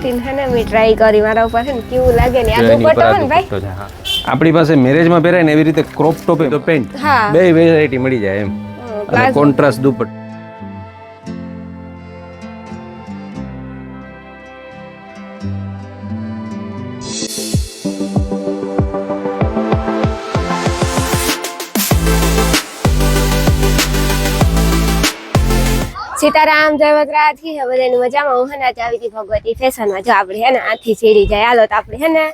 મેં ટ્રાય કરી મારા ઉપર છે ને કેવું લાગે ને આ દુપટ્ટો હોય ને ભાઈ આપણી પાસે મેરેજમાં પહેરાય ને એવી રીતે ક્રોપ ટોપ તો પેન્ટ બે વેરાયટી મળી જાય એમ અને કોન્ટ્રાસ્ટ દુપટ્ટો સીતારામ જય વગરાજી બધાની મજામાં હું હે આવી હતી ભગવતી ફેશનમાં જો આપણે હે ને આથી સીડી જાય હાલો તો આપણે હે ને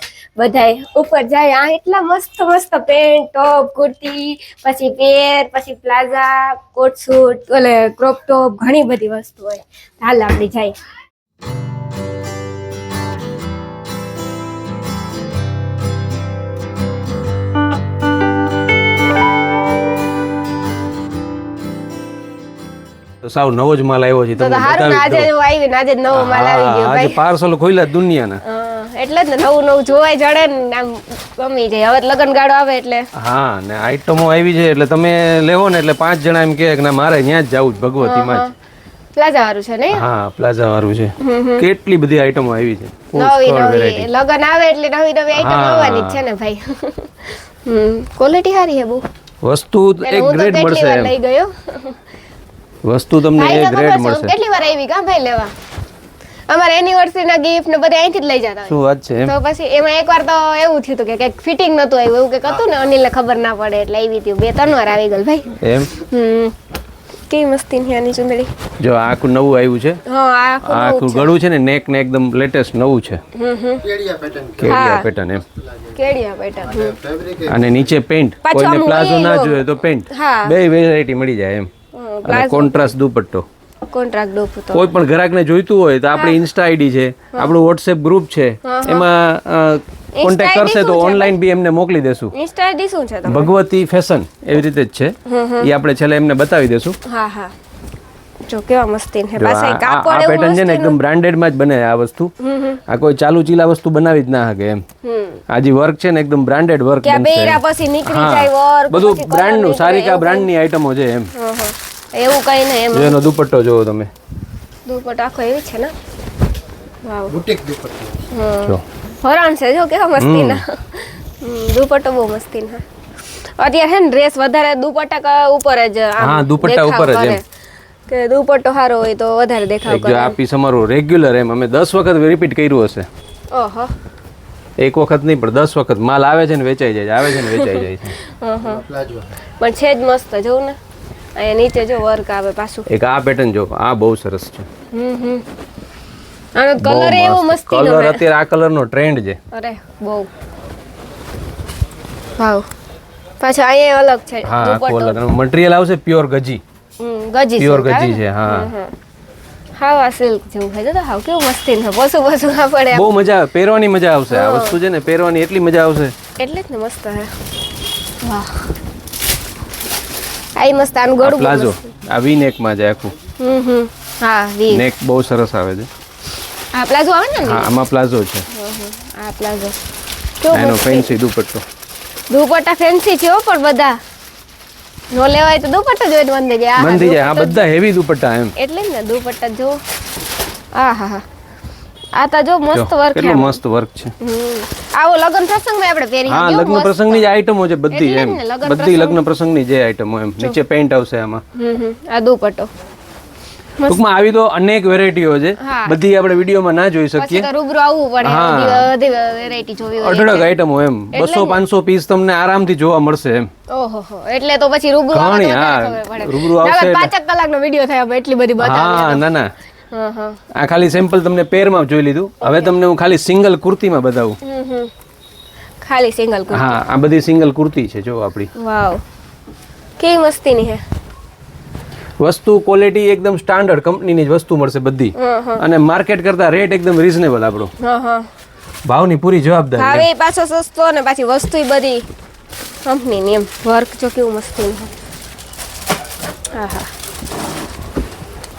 બધાય ઉપર જાય આ એટલા મસ્ત મસ્ત પેન્ટ ટોપ કુર્તી પછી પેર પછી પ્લાઝા કોટ સૂટ ઓલે ક્રોપ ટોપ ઘણી બધી વસ્તુ હોય હાલ આપણે જાય સાવ નવો જ માલ આવ્યો છે તમને આજે આવી ને આજે નવો માલ આવી ગયો આજે પાર્સલ ખોલ્યા દુનિયાના એટલે જ ને નવું નવું જોવાય જડે ને આમ ગમી જાય હવે લગન ગાળો આવે એટલે હા ને આઈટમો આવી છે એટલે તમે લેવો ને એટલે 5 જણા એમ કે ના મારે ત્યાં જ જવું જ ભગવતીમાં જ પ્લાઝા વાળું છે ને હા પ્લાઝા વાળું છે કેટલી બધી આઈટમો આવી છે નવી નવી લગન આવે એટલે નવી નવી આઈટમ આવવાની જ છે ને ભાઈ ક્વોલિટી સારી છે બહુ વસ્તુ એક ગ્રેડ મળશે એમ લઈ ગયો વસ્તુ તમને એક ગ્રેડ મળશે કેટલી વાર આવી કા ભાઈ લેવા અમારે એનિવર્સરી ના ગિફ્ટ ને બધા અહીંથી જ લઈ જતા શું વાત છે તો પછી એમાં એકવાર તો એવું થયું હતું કે કઈક ફિટિંગ નતું આવ્યું એવું કઈક હતું ને અનિલને ખબર ના પડે એટલે આવી હતી 2-3 વાર આવી ગઈ ભાઈ એમ કેવી મસ્તી ની આની ચુંદડી જો આખું નવું આવ્યું છે હા આખું ગળું છે ને નેક ને એકદમ લેટેસ્ટ નવું છે કેડિયા પેટર્ન એમ કેડિયા પેટર્ન અને નીચે પેન્ટ કોઈને પ્લાઝો ના જોઈએ તો પેન્ટ બે વેરાયટી મળી જાય એમ અને કોન્ટ્રાસ્ટ દુપટ્ટો કોન્ટ્રાક્ટ દુપટ્ટો કોઈ પણ ગ્રાહકને જોઈતું હોય તો આપણી ઇન્સ્ટા આઈડી છે આપણું વોટ્સએપ ગ્રુપ છે એમાં કોન્ટેક્ટ કરશે તો ઓનલાઈન બી એમને મોકલી દેશું ઇન્સ્ટા આઈડી શું છે તમારી ભગવતી ફેશન એવી રીતે જ છે એ આપણે છેલ્લે એમને બતાવી દેશું હા હા જો કેવા મસ્તીન છે પાછા કાપડ આ પેટર્ન છે ને એકદમ બ્રાન્ડેડ માં જ બને આ વસ્તુ આ કોઈ ચાલુ ચીલા વસ્તુ બનાવી જ ના શકે એમ આ જે વર્ક છે ને એકદમ બ્રાન્ડેડ વર્ક કે બેરા પછી નીકળી જાય વર્ક બધું બ્રાન્ડ નું સારિકા બ્રાન્ડ ની આઈટમો છે એમ એવું કઈ નહીં એમ એનો દુપટ્ટો જોવો તમે દુપટ્ટો આખો એવી છે ને વાવ બુટીક દુપટ્ટો જો હરાણ છે જો કેવા મસ્તીના દુપટ્ટો બહુ મસ્તીના અત્યારે છે ને ડ્રેસ વધારે દુપટ્ટા ઉપર જ હા દુપટ્ટા ઉપર જ એમ કે દુપટ્ટો સારો હોય તો વધારે દેખાવ કરે આ પીસ અમારું રેગ્યુલર એમ અમે 10 વખત રિપીટ કર્યું હશે ઓહો એક વખત નહીં પણ 10 વખત માલ આવે છે ને વેચાઈ જાય આવે છે ને વેચાઈ જાય છે પણ છે જ મસ્ત જોઉં ને અહીંયા નીચે જો વર્ક આવે પાછું એક આ પેટર્ન જો આ બહુ સરસ છે આનો કલર એવો મસ્ત કલર અત્યારે આ કલર નો ટ્રેન્ડ છે અરે બહુ વાવ પાછો અહીંયા અલગ છે હા કોલર મટીરીયલ આવશે પ્યોર ગજી ગજી પ્યોર ગજી છે હા હાવા સિલ્ક જેવું છે તો હાવ કેવું મસ્તી છે બસું ના પડે બહુ મજા આવે પહેરવાની મજા આવશે આ વસ્તુ છે ને પહેરવાની એટલી મજા આવશે એટલે જ ને મસ્ત છે વાહ આઈ મસ્ત આનું ગળું પ્લાઝો આ વી નેક માં જાય આખું હા વી નેક બહુ સરસ આવે છે આ પ્લાઝો આવે ને હા આમાં પ્લાઝો છે આ પ્લાઝો એનો ફેન્સી દુપટ્ટો દુપટ્ટા ફેન્સી છે પણ બધા નો લેવાય તો દુપટ્ટો જોઈને બંધ જાય બંધ જાય આ બધા હેવી દુપટ્ટા એમ એટલે જ ને દુપટ્ટા જો આહા હા આ તો જો મસ્ત વર્ક છે કેટલું મસ્ત વર્ક છે આવો લગ્ન પ્રસંગમાં આપણે પહેરી હા લગ્ન પ્રસંગની જ આઈટમો છે બધી એમ બધી લગ્ન પ્રસંગની જે આઈટમો એમ નીચે પેન્ટ આવશે આમાં આ દુપટ્ટો ટૂંકમાં આવી તો અનેક વેરાયટીઓ છે બધી આપણે વિડીયોમાં ના જોઈ શકીએ તો રૂબરૂ આવવું પડે બધી વેરાયટી જોવી હોય અઢળક આઈટમો એમ 200-500 પીસ તમને આરામથી જોવા મળશે એમ ઓહો એટલે તો પછી રૂબરૂ ઘણી હા રૂબરૂ આવશે 5 કલાકનો વિડીયો થાય એટલી બધી બતાવી હા ના ના આ ખાલી સેમ્પલ તમને પેરમાં જોઈ લીધું હવે તમને હું ખાલી સિંગલ કુર્તીમાં બતાવું ખાલી સિંગલ કુર્તી હા આ બધી સિંગલ કુર્તી છે જો આપણી વાવ કેવી મસ્તીની છે વસ્તુ ક્વોલિટી એકદમ સ્ટાન્ડર્ડ કંપનીની જ વસ્તુ મળશે બધી અને માર્કેટ કરતા રેટ એકદમ રીઝનેબલ આપણો ભાવની પૂરી જવાબદારી ભાવે પાછો સસ્તો ને પાછી વસ્તુ બધી કંપનીની એમ વર્ક જો કેવું મસ્તીનું આહા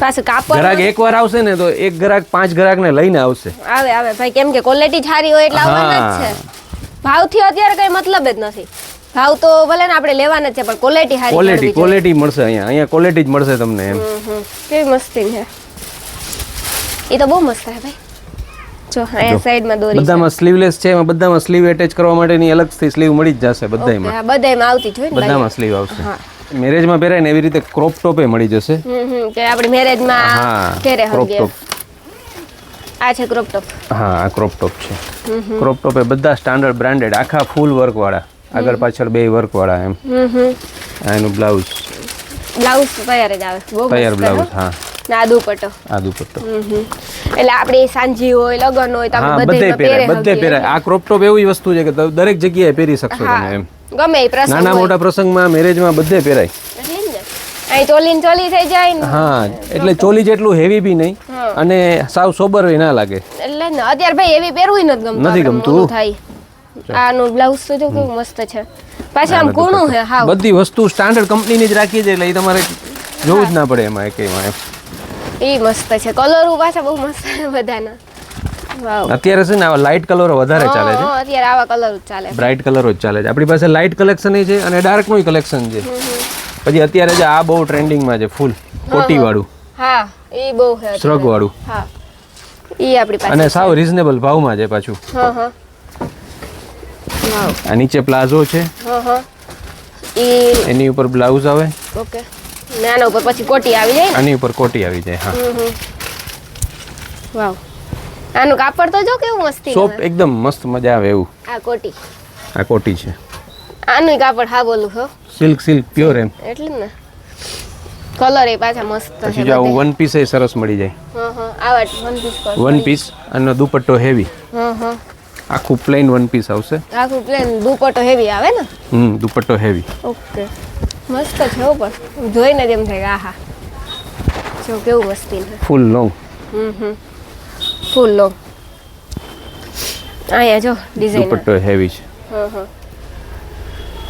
પાછું કાપડ ગ્રાહક એકવાર આવશે ને તો એક ગ્રાહક 5 ગ્રાહકને લઈને આવશે આવે ભાઈ કેમ કે ક્વોલિટી સારી હોય એટલે આવવાના જ છે ભાવથી અત્યારે કઈ મતલબ જ નથી ભાવ તો ભલે ને આપણે લેવાના છે પણ ક્વોલિટી સારી ક્વોલિટી મળશે અહીંયા ક્વોલિટી જ મળશે તમને એમ કેવી મસ્તી છે એ તો બહુ મસ્ત છે ભાઈ જો અહીંયા સાઈડમાં દોરી બધામાં સ્લીવલેસ છે, એમાં બધામાં સ્લીવ એટેચ કરવા માટેની અલગથી સ્લીવ મળી જ જશે બધામાં. હા બધામાં આવતી જ હોય ને બધામાં સ્લીવ આવશે. મેરેજમાં પહેરાય ને એવી રીતે ક્રોપ ટોપે મળી જશે. કે આપણે મેરેજમાં હા પહેરે ક્રોપ હગે. ટોપ. આ છે ક્રોપ ટોપ. હા આ ક્રોપ ટોપ છે. ક્રોપ ટોપ એ બધા સ્ટાન્ડર્ડ બ્રાન્ડેડ આખા ફૂલ વર્ક વાળા, આગળ પાછળ બે વર્ક વાળા એમ. આ એનું બ્લાઉઝ તૈયાર જ આવે. બહુ તૈયાર મસ્ત, બ્લાઉઝ. હા ના દુપટ્ટો. આ દુપટ્ટો. એટલે આપણે સાંજી હોય લગન હોય તો હા આપણે બધે બધે પહેરાય, બધે પહેરાય. આ ક્રોપ ટોપ એવી વસ્તુ છે કે દરેક જગ્યાએ પહેરી શકશો તમે એમ. ગમે એ પ્રસંગ નાના મોટા પ્રસંગમાં, મેરેજમાં બધે પહેરાય. એટલે જ ને અહીં ચોલી થઈ જાય ને. હા એટલે ચોલી જેટલું હેવી બી નહીં અને સાવ સોબર ના લાગે. એટલે ને અત્યારે ભાઈ એવી પહેરવું નથી ગમતું. નથી ગમતું. મોડું થાય. આનું બ્લાઉઝ તો જો કેવું મસ્ત છે. પાછું આમ કૂણું છે હાવ. બધી વસ્તુ સ્ટાન્ડર્ડ કંપનીની જ રાખી છે એટલે એ તમારે જોવું જ ના પડે એમાં એકેયમાં એમ. ઈ મસ્ત છે. કલરો પાછા બહુ મસ્ત છે બધાના. વાવ. અત્યારે છે ને આવા લાઇટ કલરો વધારે ચાલે છે. હા અત્યારે આવા કલર જ ચાલે. બ્રાઇટ કલરો જ ચાલે છે. આપણી પાસે લાઇટ કલેક્શન છે અને ડાર્ક નું કલેક્શન છે. પછી અત્યારે જે આ બહુ ટ્રેન્ડિંગમાં છે ફૂલ કોટી વાળું. હા ઈ બહુ છે. શ્રગ વાળું. હા ઈ આપણી પાસે અને સાવ રીઝનેબલ ભાવમાં છે પાછું. હા હા. વાવ. આ નીચે પ્લાઝો છે, હા હા. ઈ એની ઉપર બ્લાઉઝ આવે, ઓકે. નાના ઉપર પછી કોટી આવી જાય ને. આની ઉપર કોટી આવી જાય. હા વાવ. આનું કાપડ તો જો કેવું મસ્તી સોફ્ટ એકદમ મસ્ત મજા આવે એવું. આ કોટી. આ કોટી છે. આનું કાપડ હા બોલું હો. સિલ્ક પ્યોર એમ. એટલે જ ને. કલર એ પાછા મસ્ત છે. પછી જો આવું વન પીસ એ સરસ મળી જાય. હા હા. આવા વન પીસ પર. વન પીસ અને દુપટ્ટો હેવી. હા હા. આખું પ્લેન વન પીસ આવશે. આખું પ્લેન દુપટ્ટો હેવી આવે ને. દુપટ્ટો હેવી. ઓકે. મસ્ત છે ઉપર. જોઈને જ એમ થાય કે આહા. જો કેવું મસ્તી છે. ફૂલ લોંગ. ફૂલ લોંગ. આયા જો ડિઝાઇન. દુપટ્ટો હેવી છે. હા હા.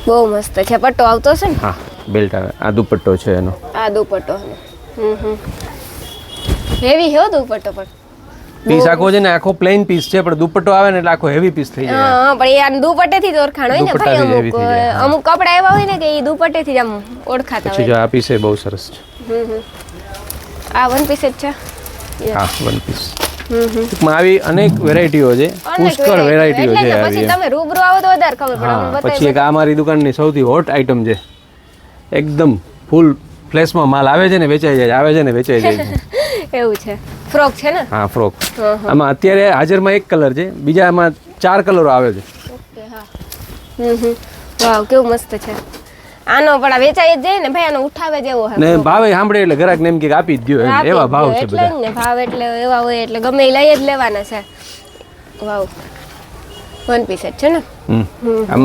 બહુ મસ્ત છે. પટ્ટો આવતો છે ને. હા બેલ્ટ આવે. આ દુપટ્ટો છે એનો. આ દુપટ્ટો હેવી હે દુપટ્ટો પણ. પીસ આખો છે ને આખો પ્લેન પીસ છે પણ દુપટ્ટો આવે ને એટલે આખો હેવી પીસ થઈ જાય. હા પણ એ આ દુપટ્ટેથી જ ઓળખાણ હોય ને ભાઈ. દુપટ્ટાથી heavy થઈ જાય. અમુક કપડા એવા હોય ને કે એ દુપટ્ટેથી જ આમ ઓળખાતા પછી હોય. જો આ પીસ એ બહુ સરસ છે. આ વન પીસ જ છે. હા વન પીસ. ટૂંકમાં આવી અનેક વેરાયટીઓ છે, પુષ્કળ વેરાયટીઓ છે એટલે આવી. પછી તમે રૂબરૂ આવો તો વધારે ખબર પડે. હા પછી એક આ મારી દુકાનની સૌથી હોટ આઈટમ છે. એકદમ ફૂલ ફ્લેશમાં માલ આવે છે ને વેચાઈ જાય, આવે છે ને વેચાઈ જાય છે. એવું છે. ફ્રોક છે ને. હા ફ્રોક. આમાં અત્યારે હાજરમાં એક કલર છે, બીજામાં 4 કલરો આવે છે. ઓકે હા. વાવ કેવું મસ્ત છે. આનો પણ આ વેચાઈ જ જાય ને ભાઈ. આનો ઉઠાવે જેવો હે. ને ભાવે સાંભળે એટલે ગ્રાહક ને એમ કે આપી જ દ્યો એમ. એવા ભાવ છે એટલે બધા. જ ને ભાવ એટલે એવા હોય એટલે ગમે એ લઈ જ લેવાના છે. વાવ. વન પીસ જ છે ને. આમ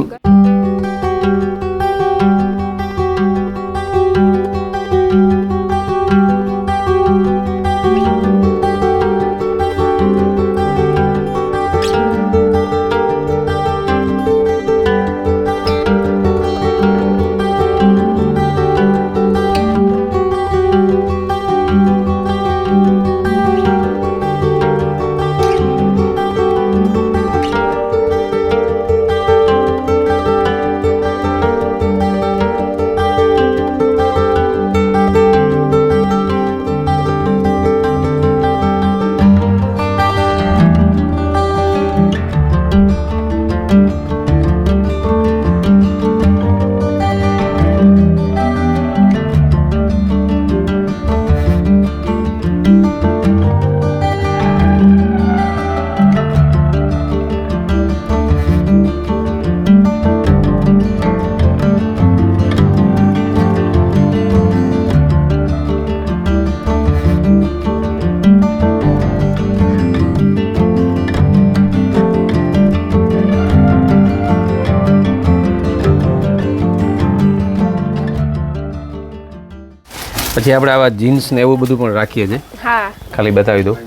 પછી આપણે આવા જીન્સ ને એવું બધું પણ રાખીએ છીએ. હા. ખાલી બતાવી દઉં.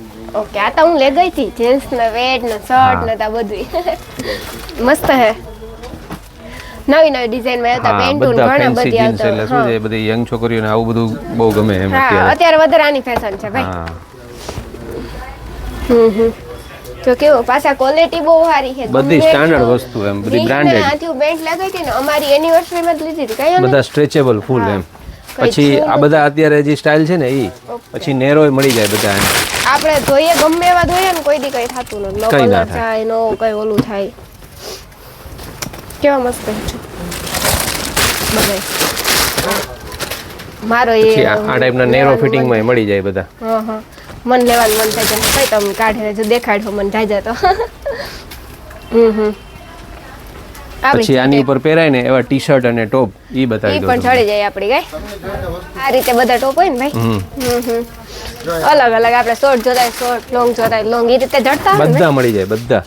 ઓકે. આ તો હું લઈ ગઈ હતી. જીન્સ ને વેટ ને શર્ટ ને તા બધું. મસ્ત હે. નવી નવી ડિઝાઇન માં આવતા પેન્ટૂન બધા ઘણા ફેન્સી બધી જીન્સ એટલે આવતા. શું છે બધી યંગ છોકરીઓને આવું બધું બહુ ગમે એમ હા અત્યારે. અત્યારે વધારે આની ફેશન છે ભાઈ. હા તો કેવો પાછા ક્વોલિટી બહુ સારી છે. બધી સ્ટાન્ડર્ડ વસ્તુ એમ બધી બ્રાન્ડેડ. આથી બેન્ટ લગાવી હતી ને અમારી એનિવર્સરી માં જ લીધી હતી. કઈ બધા સ્ટ્રેચેબલ ફૂલ એમ. પછી આ બધા અત્યારે જે સ્ટાઇલ છે ને ઈ પછી નેરો મળી જાય બધા એમ. આપણે જોઈએ ગમે એવા જોઈએ ને કોઈ દી કઈ થતું નથી. નો કંઈ ના કલર જાય નો કઈ ઓલું થાય. કેવા મસ્ત છે બધાય. મારો એ પછી આ ટાઈપના નેરો ફિટિંગમાં મળી જાય બધા. હા હા મન લેવાનું મન થાય છે કઈ તમે કાઢે જો દેખાડો મન થાય જાય તો. પછી આની ઉપર પહેરાય ને એવા ટી શર્ટ અને ટોપ ઈ બતાવી ઈ દો પણ ચડી જાય આપડી કઈ આ રીતે બધા ટોપ હોય ને ભાઈ. અલગ અલગ આપણે શોર્ટ જોતા શોર્ટ લોંગ જોતા લોંગ એ રીતે જડતા હોય ને બધા મળી જાય બધા.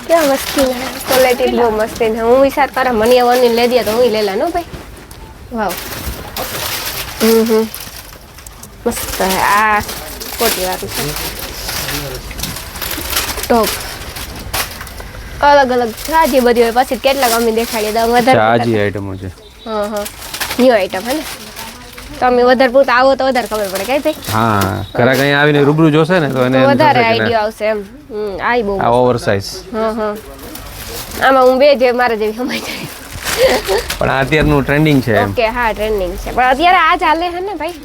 કેવા મસ્તી ક્વોલિટી બહુ મસ્તી ને હું વિચાર કરા મને વની લઈ દે તો હું લઈ લા નો ભાઈ. વાવ મસ્ત આ કોટી વાળું છે ટોપ. અલગ અલગ સાજી બધી હોય પછી કેટલાક અમે દેખાડીએ તો વધારે સાજી આઈટમો છે. હા હા ન્યુ આઈટમ હે ને તમે વધારે પૂરતા આવો તો વધારે ખબર પડે કઈ ભાઈ. હા ઘરાક અહીંયા આવીને રૂબરૂ જોશે ને તો એને વધારે આઈડિયા આવશે એમ. આઈ બહુ આ ઓવરસાઇઝ. હા હા આમાં હું બે જે મારા જેવી સમય જાય. પણ આ અત્યારનું ટ્રેન્ડિંગ છે એમ. ઓકે હા ટ્રેન્ડિંગ છે પણ અત્યારે આ ચાલે છે ને ભાઈ.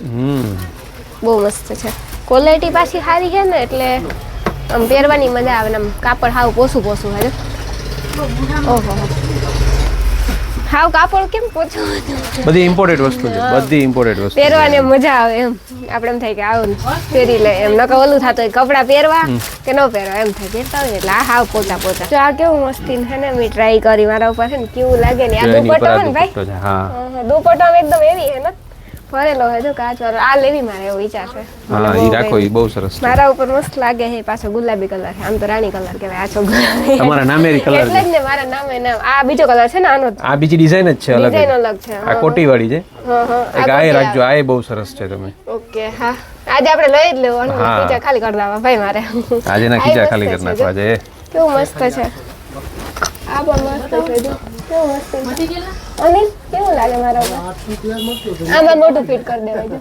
બહુ મસ્ત છે ક્વોલિટી પાછી સારી છે ને એટલે આમ પહેરવાની મજા આવે ને આમ કાપડ હાવ પોસું હે. ઓહો હાવ કાપડ કેમ પોચું બધી ઇમ્પોર્ટેડ વસ્તુ છે બધી ઇમ્પોર્ટેડ વસ્તુ પહેરવાની મજા આવે એમ આપણે એમ થાય કે આવો પહેરી લે એમ નકર ઓલું થતું હોય કપડાં પહેરવા કે ન પહેરવા એમ થાય પહેરતા હોય એટલે આ હાવ પોતા જો આ કેવું મસ્તી છે ને મેં ટ્રાય કરી મારા ઉપર છે ને કેવું લાગે ને આ દુપટ્ટો હોય ને ભાઈ. હા દુપટ્ટો એકદમ એવી હે ને ફરેલો હે જો કાચ વાળો આ લેવી મારે એવો વિચાર છે. હા ઈ રાખો ઈ બહુ સરસ છે. મારા ઉપર મસ્ત લાગે છે પાછો ગુલાબી કલર છે આમ તો રાણી કલર કહેવાય આ છો ગુલાબી તમારા નામેરી કલર એટલે જ ને મારા નામે નામ આ બીજો કલર છે ને આનો આ બીજી ડિઝાઇન જ છે અલગ ડિઝાઇન અલગ છે. આ કોટી વાળી છે. હા હા એક આ રાખજો આ બહુ સરસ છે તમે. ઓકે હા આજે આપણે લઈ જ લેવાનું ખીચા ખાલી કરી દેવા ભાઈ મારે આજે ના ખીચા ખાલી કરી નાખવા આજે. કેવું મસ્ત છે આ પણ મસ્ત છે જો કેવું મસ્ત છે. અનિલ કેવું લાગે મારા ઉપર આમાં મોટું ફિટ કરી દેવાય જો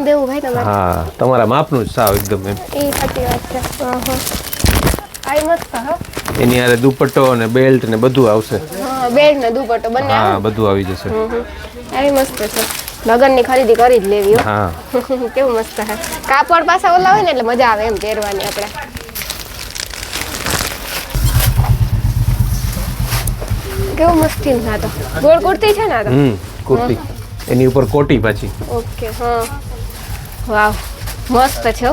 દેવું ભાઈ તમારે. હા તમારા માપનું જ સાવ એકદમ એમ. એ સાચી વાત છે. આ મસ્ત હા એની આરે દુપટ્ટો અને બેલ્ટ ને બધું આવશે. હા બેલ્ટ ને દુપટ્ટો બંને હા બધું આવી જશે. આ મસ્ત છે લગનની ખરીદી કરી જ લેવી. હા કેવું મસ્ત છે કાપડ પાછા ઓલા હોય ને એટલે મજા આવે એમ પહેરવાની આપણે. કેવું મસ્તી ના તો ગોળ કુર્તી છે ને આ તો. કુર્તી એની ઉપર કોટી પાછી. ઓકે હા વાવ મસ્ત છે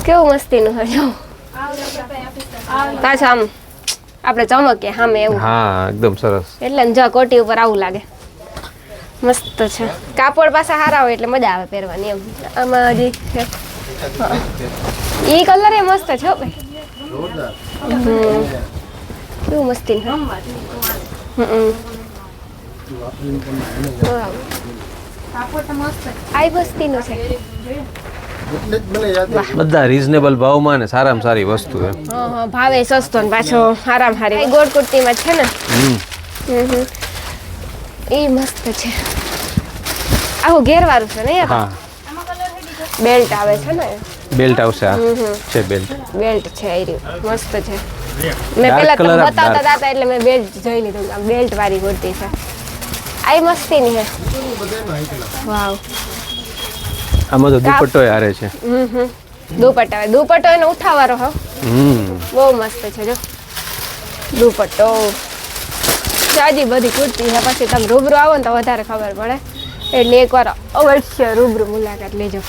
કેવું મસ્તીનું છે જો પાછું આમ આપણે ચમકીએ સામે એવું. હા એકદમ સરસ. એટલે ને જો કોટી ઉપર આવું લાગે મસ્ત છે કાપડ પાછા સારા હોય એટલે મજા આવે પહેરવાની એમ. આમાં હજી છે એ કલર એ મસ્ત છે હો ભાઈ. કેવું મસ્તી છે. આ મસ્તીનું છે. બધા રીઝનેબલ ભાવમાં ને સારામાં સારી વસ્તુ એમ. હા ભાવે સસ્તો ને પાછો આરામ હારી ગોળ કુર્તીમાં છે ને. એ મસ્ત છે આવું ઘેરવાળું છે ને. હા બેલ્ટ આવે છે ને. બેલ્ટ આવશે આ છે બેલ્ટ. બેલ્ટ છે એ મસ્ત છે. મેં પેલા તમને બતાવતા હતા એટલે મેં બેલ્ટ જોઈ લીધું બેલ્ટ વાળી કુર્તી છે. આ મસ્તી ની છે. વાવ આમાં તો દુપટ્ટો હારે છે. દુપટ્ટો એનો ઉઠાવારો હો. બહુ મસ્ત છે જો દુપટ્ટો. જાજી બધી કુર્તી છે પછી તમે રૂબરૂ આવો ને તો વધારે ખબર પડે એટલે એકવાર અવશ્ય રૂબરૂ મુલાકાત લેજો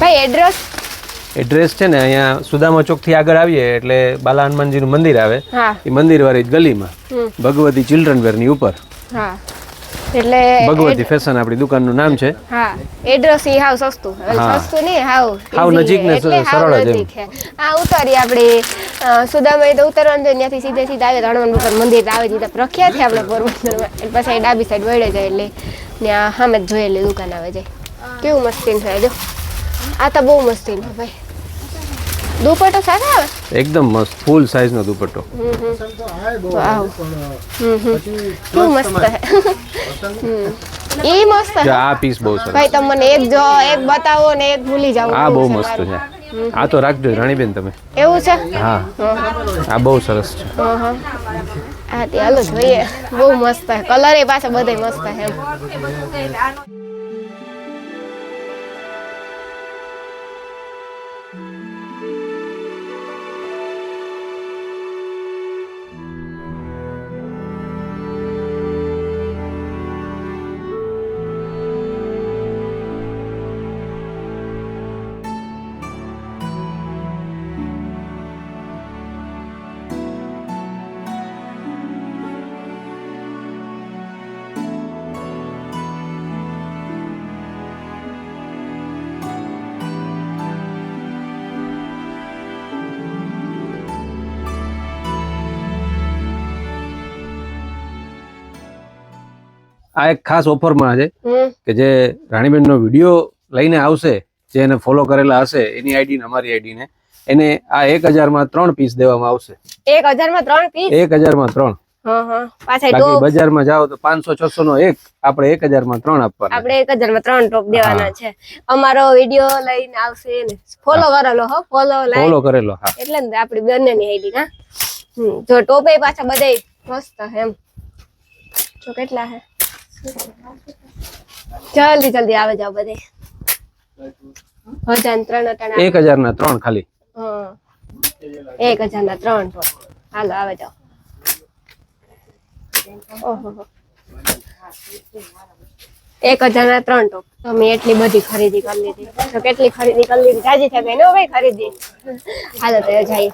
ભાઈ. એડ્રેસ છે ને અહીંયા સુદામા ચોક થી આગળ આવીએ એટલે બાલા હનુમાનજી નું મંદિર આવે. હા એ મંદિર વાળી જ ગલીમાં ભગવતી ચિલ્ડ્રન વેર ની ઉપર. હા એટલે ભગવતી ફેશન આપણી દુકાનનું નામ છે. હા એડ્રેસ ઈ હાવ સસ્તું નહીં હાવ નજીક ને સરળ જ એમ. આ ઉતારી આપણે સુદામા તો ઉતરવાનું છે ત્યાંથી સીધે આવે તો હનુમાન મંદિર આવે છે પ્રખ્યાત છે આપણે પોરબંદરમાં. એટલે પછી ડાબી સાઈડ વળે જાય એટલે ત્યાં સામે જ જોયેલી દુકાન આવે જાય. કેવું મસ્તી છે જો આ તો બહુ મસ્તી છે ભાઈ. દુપટ્ટો સારો આવે એકદમ મસ્ત ફૂલ સાઈઝ નો દુપટ્ટો. વાવ કેવું મસ્ત છે. ઈ મસ્ત છે આ પીસ બહુ સરસ ભાઈ. તમે મને એક બતાવો ને એક ભૂલી જાવ. આ બહુ મસ્ત છે. આ તો રાખજો રાણીબેન તમે. એવું છે હા આ બહુ સરસ છે. હા તે હાલો જોઈએ બહુ મસ્ત છે કલર એ પાછા બધે મસ્ત છે એમ. આ એક ખાસ ઓફરમાં છે હમ કે જે રાણીબેન નો વિડીયો લઈને આવશે, જે એને ફોલો કરેલા હશે એની આઈડી ને અમારી આઈડી ને, એને આ 1000 માં 3 પીસ દેવામાં આવશે. 1000 માં 3 પીસ? 1000 માં 3. પાછા બાકી બજારમાં જાઓ તો 500-600 નો એક, આપણે 1000 માં 3 આપવાના. આપણે 1000 માં 3 ટોપ દેવાના છે. અમારો વિડીયો લઈને આવશે ને ફોલો કરેલો હો, ફોલો કરેલો. હા, એટલે ને આપણી બંનેની આઈડી હા. જો ટોપે પાછા બધાય મસ્ત હે એમ. જો કેટલા હે, જલ્દી જલ્દી આવે જાવ બધે. 1003 અટાણા 1000 ના 3 ખાલી. હા 1000 ના 3 ટોપ. હાલો આવે જાવ. ઓહો 1000 ના 3 ટોપ. તો મેં એટલી બધી ખરીદી કરી લીધી. તો કેટલી ખરીદી કરી લીધી? જાજી થઈ ગઈ ને ભાઈ ખરીદી. હાલો તો જઈએ.